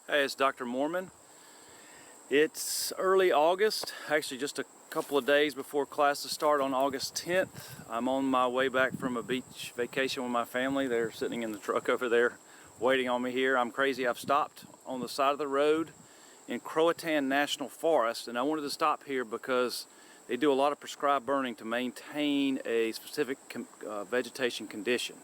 Hey, it's Dr. Mormon. It's early August, actually just a couple of days before classes start on August 10th. I'm on my way back from a beach vacation with my family. They're sitting in the truck over there waiting on me here. I'm crazy. I've stopped on the side of the road in Croatan National Forest, and I wanted to stop here because they do a lot of prescribed burning to maintain a specific vegetation condition.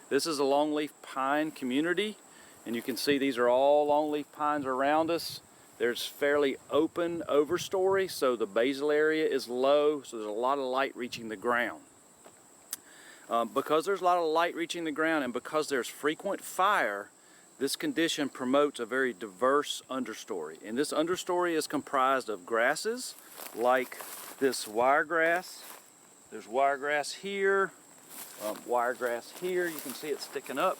This is a longleaf pine community, and you can see these are all longleaf pines around us. There's fairly open overstory, so the basal area is low, so there's a lot of light reaching the ground. Because there's a lot of light reaching the ground and because there's frequent fire, this condition promotes a very diverse understory. And this understory is comprised of grasses like this wiregrass. There's wiregrass here, wiregrass here. You can see it sticking up.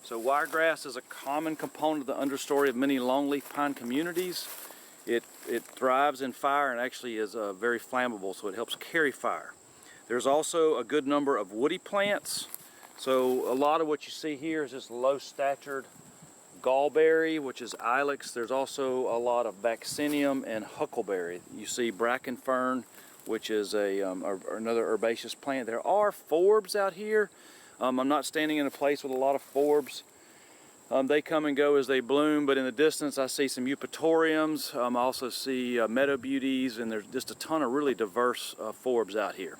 So wiregrass is a common component of the understory of many longleaf pine communities. It thrives in fire and actually is very flammable, so it helps carry fire. There's also a good number of woody plants. So a lot of what you see here is just low-statured gallberry, which is ilex. There's also a lot of vaccinium and huckleberry. You see bracken fern, which is another herbaceous plant. There are forbs out here. I'm not standing in a place with a lot of forbs. They come and go as they bloom, but in the distance I see some eupatoriums. I also see meadow beauties, and there's just a ton of really diverse forbs out here.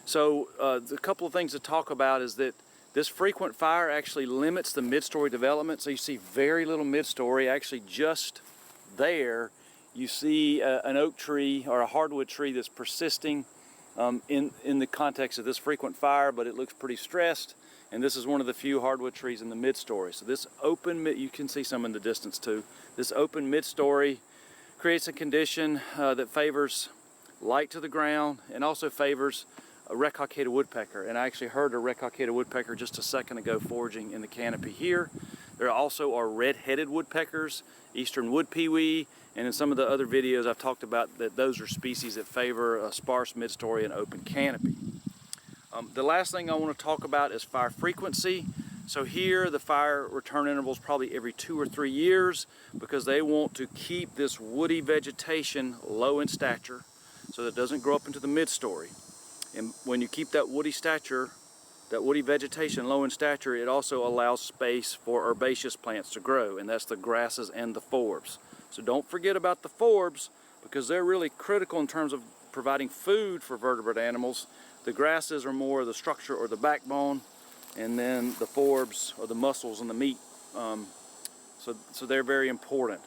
So a couple of things to talk about is that this frequent fire actually limits the mid-story development. So you see very little mid-story. Actually just there you see an oak tree or a hardwood tree that's persisting in the context of this frequent fire, but it looks pretty stressed, and this is one of the few hardwood trees in the mid-story. So this open, you can see some in the distance too, this open mid-story creates a condition that favors light to the ground and also favors a red-cockaded woodpecker. And I actually heard a red-cockaded woodpecker just a second ago foraging in the canopy here. There also are red-headed woodpeckers, eastern wood pewee, and in some of the other videos I've talked about that those are species that favor a sparse mid-story and open canopy. The last thing I want to talk about is fire frequency. So here the fire return interval is probably every 2 or 3 years because they want to keep this woody vegetation low in stature so that it doesn't grow up into the mid-story. And when you keep that woody stature, that woody vegetation low in stature, it also allows space for herbaceous plants to grow, and that's the grasses and the forbs. So don't forget about the forbs because they're really critical in terms of providing food for vertebrate animals. The grasses are more of the structure or the backbone, and then the forbs are the muscles and the meat. So they're very important.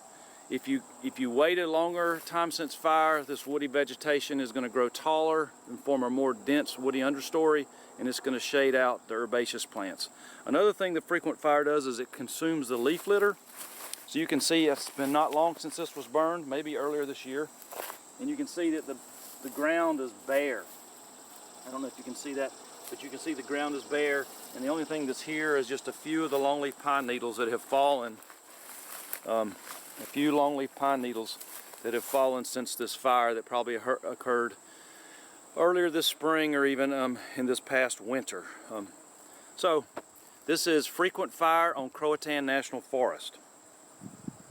If you wait a longer time since fire, this woody vegetation is going to grow taller and form a more dense woody understory, and it's going to shade out the herbaceous plants. Another thing that frequent fire does is it consumes the leaf litter. So you can see it's been not long since this was burned, maybe earlier this year, and you can see that the ground is bare. I don't know if you can see that, but you can see the ground is bare, and the only thing that's here is just a few of the longleaf pine needles that have fallen. A few longleaf pine needles that have fallen since this fire that probably occurred earlier this spring or even in this past winter. So this is frequent fire on Croatan National Forest.